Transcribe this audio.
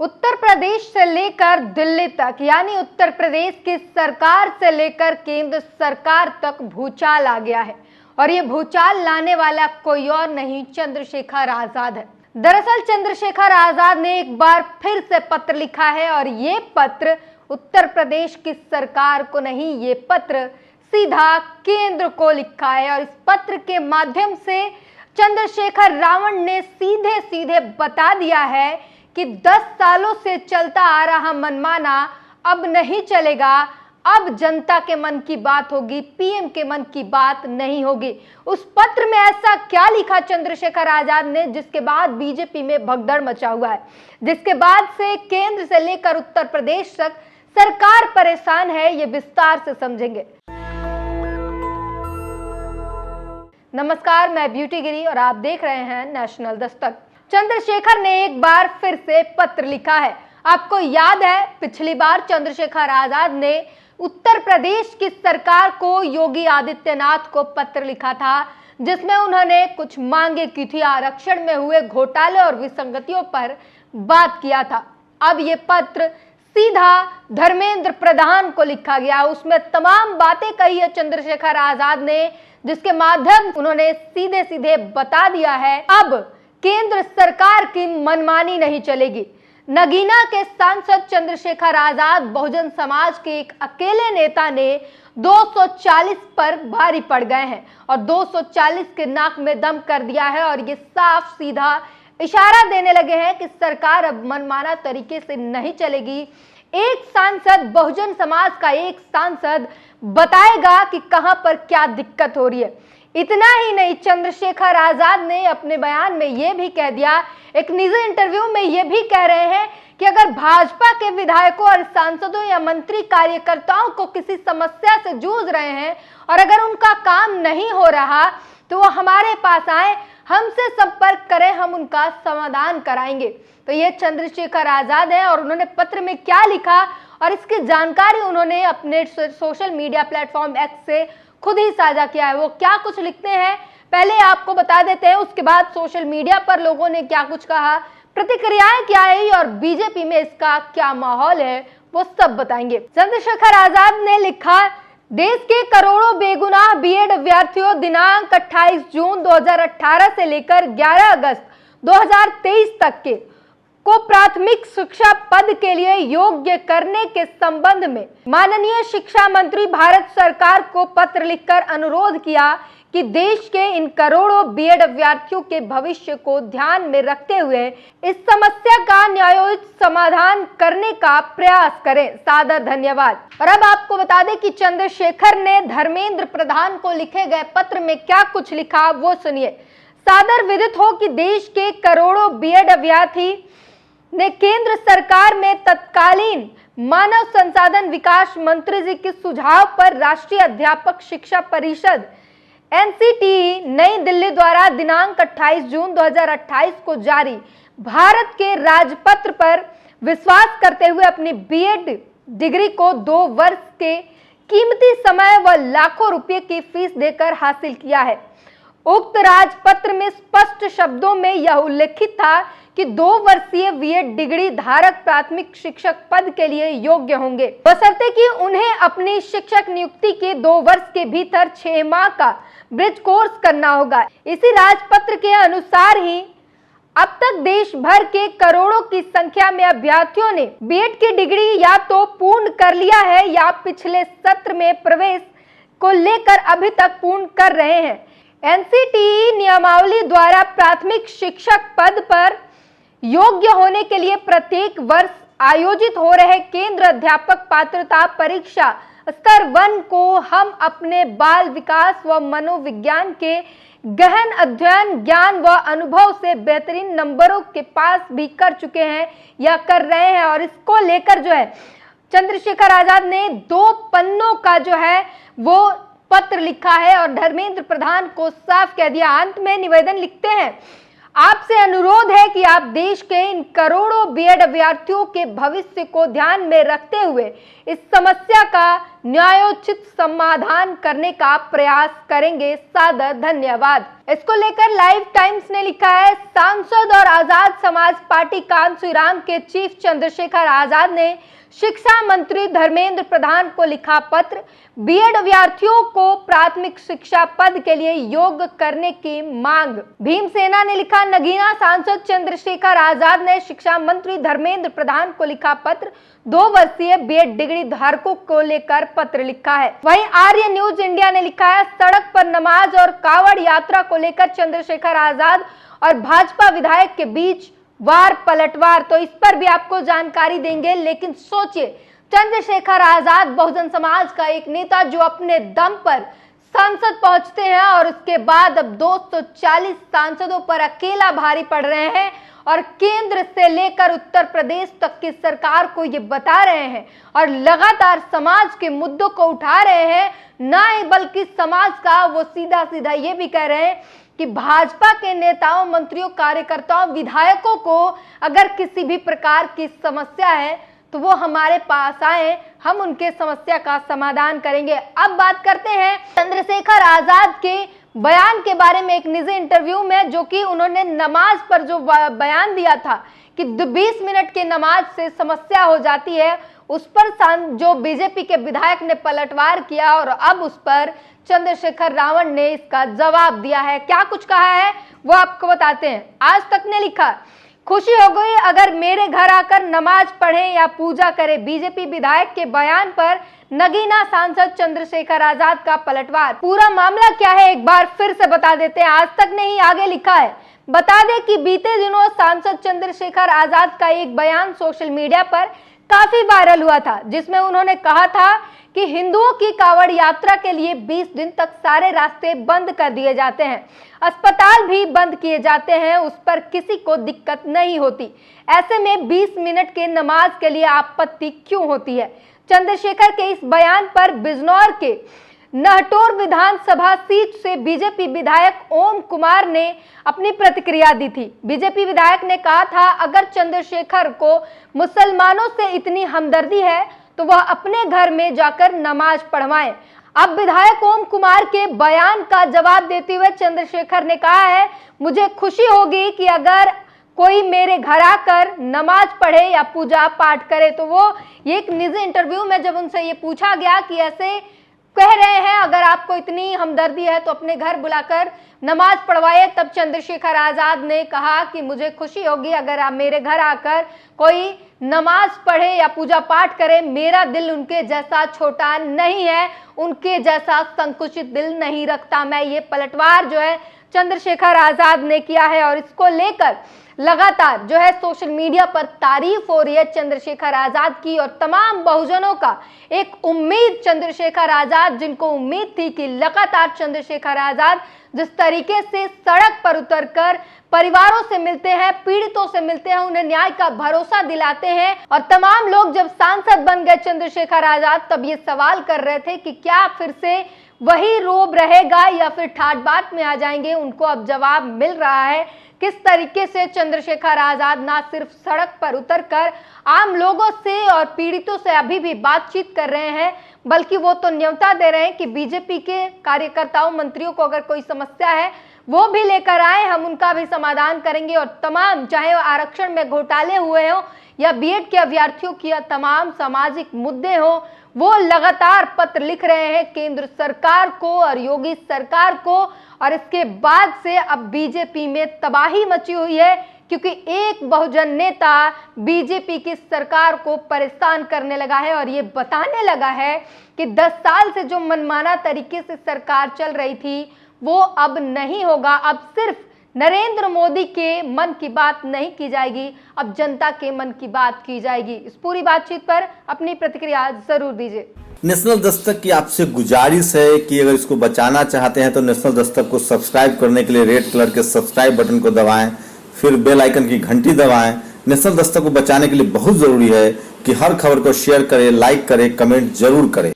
उत्तर प्रदेश से लेकर दिल्ली तक यानी उत्तर प्रदेश की सरकार से लेकर केंद्र सरकार तक भूचाल आ गया है और ये भूचाल लाने वाला कोई और नहीं, चंद्रशेखर आजाद है। दरअसल चंद्रशेखर आजाद ने एक बार फिर से पत्र लिखा है और ये पत्र उत्तर प्रदेश की सरकार को नहीं, ये पत्र सीधा केंद्र को लिखा है और इस पत्र के माध्यम से चंद्रशेखर रावण ने सीधे सीधे बता दिया है कि 10 सालों से चलता आ रहा मनमाना अब नहीं चलेगा। अब जनता के मन की बात होगी, पीएम के मन की बात नहीं होगी। उस पत्र में ऐसा क्या लिखा चंद्रशेखर आजाद ने जिसके बाद बीजेपी में भगदड़ मचा हुआ है, जिसके बाद से केंद्र से लेकर उत्तर प्रदेश तक सरकार परेशान है, ये विस्तार से समझेंगे। नमस्कार, मैं ब्यूटी गिरी और आप देख रहे हैं नेशनल दस्तक। चंद्रशेखर ने एक बार फिर से पत्र लिखा है। आपको याद है पिछली बार चंद्रशेखर आजाद ने उत्तर प्रदेश की सरकार को, योगी आदित्यनाथ को पत्र लिखा था जिसमें उन्होंने कुछ मांगे की थी, आरक्षण में हुए घोटाले और विसंगतियों पर बात किया था। अब ये पत्र सीधा धर्मेंद्र प्रधान को लिखा गया, उसमें तमाम बातें कही है चंद्रशेखर आजाद ने, जिसके माध्यम उन्होंने सीधे सीधे बता दिया है अब केंद्र सरकार की मनमानी नहीं चलेगी। नगीना के सांसद चंद्रशेखर आजाद बहुजन समाज के एक अकेले नेता ने 240 पर भारी पड़ गए हैं और 240 के नाक में दम कर दिया है और ये साफ सीधा इशारा देने लगे हैं कि सरकार अब मनमाना तरीके से नहीं चलेगी। एक सांसद, बहुजन समाज का एक सांसद बताएगा कि कहां पर क्या दिक्कत हो रही है। इतना ही नहीं, चंद्रशेखर आजाद ने अपने बयान में यह भी कह दिया, एक निजी इंटरव्यू में यह भी कह रहे हैं कि अगर भाजपा के विधायकों और सांसदों या मंत्री कार्यकर्ताओं को किसी समस्या से जूझ रहे हैं और अगर उनका काम नहीं हो रहा तो वो हमारे पास आए, हमसे संपर्क करें, हम उनका समाधान कराएंगे। तो ये चंद्रशेखर आजाद है और उन्होंने पत्र में क्या लिखा और इसकी जानकारी उन्होंने अपने सोशल मीडिया प्लेटफॉर्म एक्स से खुद ही साझा किया है। वो क्या कुछ लिखते हैं पहले आपको बता देते हैं, उसके बाद सोशल मीडिया पर लोगों ने क्या कुछ कहा, प्रतिक्रियाएं क्या आई और बीजेपी में इसका क्या माहौल है, वो सब बताएंगे। चंद्रशेखर आजाद ने लिखा, देश के करोड़ों बेगुनाह बीएड अभ्यर्थियों दिनांक 28 जून 2018 से लेकर 11 अगस्त 2023 तक के को प्राथमिक शिक्षा पद के लिए योग्य करने के संबंध में माननीय शिक्षा मंत्री भारत सरकार को पत्र लिखकर अनुरोध किया कि देश के इन करोड़ों बीएड अभ्यर्थियों के भविष्य को ध्यान में रखते हुए इस समस्या का न्यायोचित समाधान करने का प्रयास करें। सादर धन्यवाद। और अब आपको बता दें कि चंद्रशेखर ने धर्मेंद्र प्रधान को लिखे गए पत्र में क्या कुछ लिखा, वो सुनिए। सादर विदित हो कि देश के करोड़ों बीएड अभ्यर्थी ने केंद्र सरकार में तत्कालीन मानव संसाधन विकास मंत्री जी के सुझाव पर राष्ट्रीय अध्यापक शिक्षा परिषद एनसीटीई नई दिल्ली द्वारा दिनांक 28 जून 2028 को जारी भारत के राजपत्र पर विश्वास करते हुए अपनी बीएड डिग्री को 2 वर्ष के कीमती समय व लाखों रुपए की फीस देकर हासिल किया है। उक्त राजपत्र में स्पष्ट शब्दों में यह उल्लेखित था कि 2 वर्षीय बीएड डिग्री धारक प्राथमिक शिक्षक पद के लिए योग्य होंगे, बशर्ते कि उन्हें अपनी शिक्षक नियुक्ति के 2 वर्ष के भीतर 6 माह का ब्रिज कोर्स करना होगा। इसी राजपत्र के अनुसार ही अब तक देश भर के करोड़ों की संख्या में अभ्यर्थियों ने बीएड की डिग्री या तो पूर्ण कर लिया है या पिछले सत्र में प्रवेश को लेकर अभी तक पूर्ण कर रहे हैं। एनसीटीई नियमावली द्वारा प्राथमिक शिक्षक पद पर योग्य होने के लिए प्रत्येक वर्ष आयोजित हो रहे केंद्र अध्यापक पात्रता परीक्षा स्तर 1 को हम अपने बाल विकास व मनोविज्ञान के गहन अध्ययन, ज्ञान व अनुभव से बेहतरीन नंबरों के पास भी कर चुके हैं या कर रहे हैं। और इसको लेकर जो है चंद्रशेखर आजाद ने 2 पन्नों का जो है वो पत्र लिखा है और धर्मेंद्र प्रधान को साफ कह दिया। अंत में निवेदन लिखते हैं, आपसे अनुरोध है कि आप देश के इन करोड़ों बीएड अभ्यर्थियों के भविष्य को ध्यान में रखते हुए इस समस्या का न्यायोचित समाधान करने का प्रयास करेंगे। सादर धन्यवाद। इसको लेकर लाइव टाइम्स ने लिखा है, सांसद और आजाद समाज पार्टी कांचीराम के चीफ चंद्रशेखर आजाद ने शिक्षा मंत्री धर्मेंद्र प्रधान को लिखा पत्र। बीएड अभ्यर्थियों को प्राथमिक शिक्षा पद के लिए योग्य करने की मांग। भीमसेना ने लिखा, नगीना सांसद चंद्रशेखर आजाद ने शिक्षा मंत्री धर्मेंद्र प्रधान को लिखा पत्र। 2 वर्षीय बीएड डिग्री धारकों को लेकर पत्र लिखा है। वहीं आर्य न्यूज इंडिया ने लिखा है, सड़क पर नमाज और कावड़ यात्रा को लेकर चंद्रशेखर आजाद और भाजपा विधायक के बीच वार पलटवार। तो इस पर भी आपको जानकारी देंगे, लेकिन सोचिए, चंद्रशेखर आजाद बहुजन समाज का एक नेता जो अपने दम पर संसद पहुंचते हैं और उसके बाद अब 240 सांसदों पर अकेला भारी पड़ रहे हैं और केंद्र से लेकर उत्तर प्रदेश तक की सरकार को ये बता रहे हैं और लगातार समाज के मुद्दों को उठा रहे हैं, ना ही बल्कि समाज का वो सीधा सीधा ये भी कह रहे हैं कि भाजपा के नेताओं, मंत्रियों, कार्यकर्ताओं, विधायकों को अगर किसी भी प्रकार की समस्या है तो वो हमारे पास आए, हम उनके समस्या का समाधान करेंगे। अब बात करते हैं चंद्रशेखर आजाद के बयान के बारे में। एक निजी इंटरव्यू में जो कि उन्होंने नमाज पर जो बयान दिया था कि 20 मिनट की नमाज से समस्या हो जाती है, उस पर जो बीजेपी के विधायक ने पलटवार किया और अब उस पर चंद्रशेखर रावण ने इसका जवाब दिया है। क्या कुछ कहा है वो आपको बताते हैं। आज तक ने लिखा, खुशी हो गई अगर मेरे घर आकर नमाज पढ़े या पूजा करे। बीजेपी विधायक के बयान पर नगीना सांसद चंद्रशेखर आजाद का पलटवार। पूरा मामला क्या है एक बार फिर से बता देते हैं। आज तक ने ही आगे लिखा है, बता दें कि बीते दिनों सांसद चंद्रशेखर आजाद का एक बयान सोशल मीडिया पर काफी वायरल हुआ था, जिसमें उन्होंने कहा था कि हिंदुओं की कावड़ यात्रा के लिए 20 दिन तक सारे रास्ते बंद कर दिए जाते हैं, अस्पताल भी बंद किए जाते हैं, उस पर किसी को दिक्कत नहीं होती। ऐसे में 20 मिनट के नमाज के लिए आपत्ति क्यों होती है? चंद्रशेखर के इस बयान पर बिजनौर के नहटोर विधानसभा सीट से बीजेपी विधायक ओम कुमार ने अपनी प्रतिक्रिया दी थी। बीजेपी विधायक ने कहा था, अगर चंद्रशेखर को मुसलमानों से इतनी हमदर्दी है तो वह अपने घर में जाकर नमाज पढ़वाएं। अब विधायक ओम कुमार के बयान का जवाब देते हुए चंद्रशेखर ने कहा है, मुझे खुशी होगी कि अगर कोई मेरे घर आकर नमाज पढ़े या पूजा पाठ करे। तो वो एक निजी इंटरव्यू में जब उनसे ये पूछा गया कि ऐसे कह रहे हैं अगर आपको इतनी हमदर्दी है तो अपने घर बुलाकर नमाज पढ़वाए, तब चंद्रशेखर आजाद ने कहा कि मुझे खुशी होगी अगर आप मेरे घर आकर कोई नमाज पढ़े या पूजा पाठ करे। मेरा दिल उनके जैसा छोटा नहीं है, उनके जैसा संकुचित दिल नहीं रखता मैं। ये पलटवार जो है चंद्रशेखर आजाद ने किया है और इसको लेकर लगातार जो है सोशल मीडिया पर तारीफ हो रही है चंद्रशेखर आजाद की और तमाम बहुजनों का एक उम्मीद चंद्रशेखर आजाद, जिनको उम्मीद थी कि लगातार चंद्रशेखर आजाद जिस तरीके से सड़क पर उतरकर परिवारों से मिलते हैं, पीड़ितों से मिलते हैं, उन्हें न्याय का भरोसा दिलाते हैं और तमाम लोग जब सांसद बन गए चंद्रशेखर आजाद तब ये सवाल कर रहे थे कि क्या फिर से वही रोब रहेगा या फिर ठाट बाट में आ जाएंगे। उनको अब जवाब मिल रहा है किस तरीके से चंद्रशेखर आजाद ना सिर्फ सड़क पर उतरकर आम लोगों से और पीड़ितों से अभी भी बातचीत कर रहे हैं, बल्कि वो तो न्योता दे रहे हैं कि बीजेपी के कार्यकर्ताओं, मंत्रियों को अगर कोई समस्या है वो भी लेकर आए, हम उनका भी समाधान करेंगे। और तमाम, चाहे आरक्षण में घोटाले हुए हो या बीएड के अभ्यर्थियों की तमाम सामाजिक मुद्दे हो, वो लगातार पत्र लिख रहे हैं केंद्र सरकार को और योगी सरकार को। और इसके बाद से अब बीजेपी में तबाही मची हुई है, क्योंकि एक बहुजन नेता बीजेपी की सरकार को परेशान करने लगा है और ये बताने लगा है कि 10 साल से जो मनमाना तरीके से सरकार चल रही थी वो अब नहीं होगा। अब सिर्फ नरेंद्र मोदी के मन की बात नहीं की जाएगी, अब जनता के मन की बात की जाएगी। इस पूरी बातचीत पर अपनी प्रतिक्रिया जरूर दीजिए। नेशनल दस्तक की आपसे गुजारिश है कि अगर इसको बचाना चाहते हैं तो नेशनल दस्तक को सब्सक्राइब करने के लिए रेड कलर के सब्सक्राइब बटन को दबाएं, फिर बेल आइकन की घंटी दबाएं। नेशनल दस्तक को बचाने के लिए बहुत जरूरी है कि हर खबर को शेयर करें, लाइक करें, कमेंट जरूर करें।